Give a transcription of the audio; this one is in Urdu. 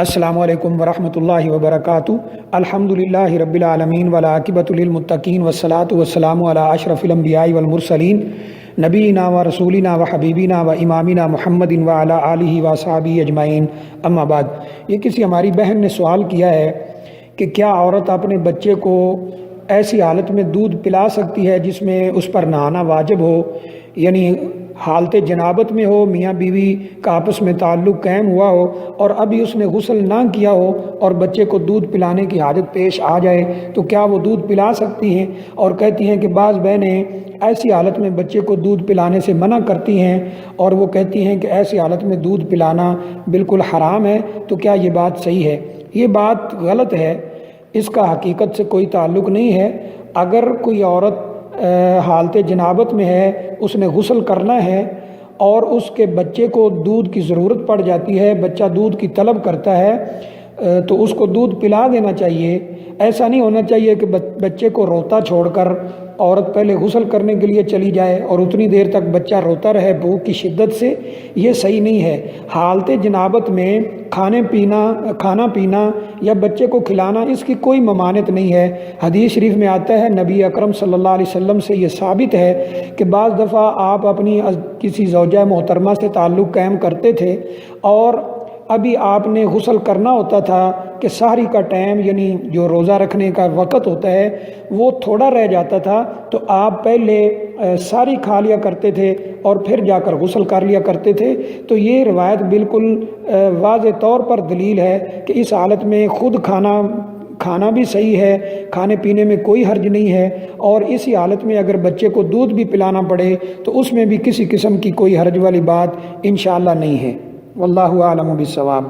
السلام علیکم ورحمۃ اللہ وبرکاتہ۔ الحمدللہ رب العالمین والعاقبۃ للمتقین والصلاۃ والسلام علی اشرف الانبیاء والمرسلین نبینا و رسولنا و حبیبنا و امامنا محمد وعلی آلہ وصحبہ اجمعین، اما بعد۔ یہ کسی ہماری بہن نے سوال کیا ہے کہ کیا عورت اپنے بچے کو ایسی حالت میں دودھ پلا سکتی ہے جس میں اس پر نہانا واجب ہو، یعنی حالت جنابت میں ہو، میاں بیوی کا آپس میں تعلق قائم ہوا ہو اور ابھی اس نے غسل نہ کیا ہو اور بچے کو دودھ پلانے کی حاجت پیش آ جائے تو کیا وہ دودھ پلا سکتی ہیں؟ اور کہتی ہیں کہ بعض بہنیں ایسی حالت میں بچے کو دودھ پلانے سے منع کرتی ہیں اور وہ کہتی ہیں کہ ایسی حالت میں دودھ پلانا بالکل حرام ہے، تو کیا یہ بات صحیح ہے؟ یہ بات غلط ہے، اس کا حقیقت سے کوئی تعلق نہیں ہے۔ اگر کوئی عورت حالت جنابت میں ہے، اس نے غسل کرنا ہے اور اس کے بچے کو دودھ کی ضرورت پڑ جاتی ہے، بچہ دودھ کی طلب کرتا ہے تو اس کو دودھ پلا دینا چاہیے۔ ایسا نہیں ہونا چاہیے کہ بچے کو روتا چھوڑ کر عورت پہلے غسل کرنے کے لیے چلی جائے اور اتنی دیر تک بچہ روتا رہے بھوک کی شدت سے، یہ صحیح نہیں ہے۔ حالت جنابت میں کھانا پینا یا بچے کو کھلانا، اس کی کوئی ممانعت نہیں ہے۔ حدیث شریف میں آتا ہے، نبی اکرم صلی اللہ علیہ وسلم سے یہ ثابت ہے کہ بعض دفعہ آپ اپنی کسی زوجہ محترمہ سے تعلق قائم کرتے تھے اور ابھی آپ نے غسل کرنا ہوتا تھا کہ سحری کا ٹائم، یعنی جو روزہ رکھنے کا وقت ہوتا ہے وہ تھوڑا رہ جاتا تھا، تو آپ پہلے سحری کھا لیا کرتے تھے اور پھر جا کر غسل کر لیا کرتے تھے۔ تو یہ روایت بالکل واضح طور پر دلیل ہے کہ اس حالت میں خود کھانا بھی صحیح ہے، کھانے پینے میں کوئی حرج نہیں ہے، اور اسی حالت میں اگر بچے کو دودھ بھی پلانا پڑے تو اس میں بھی کسی قسم کی کوئی حرج والی بات انشاءاللہ نہیں ہے۔ واللہ اعلم بالصواب۔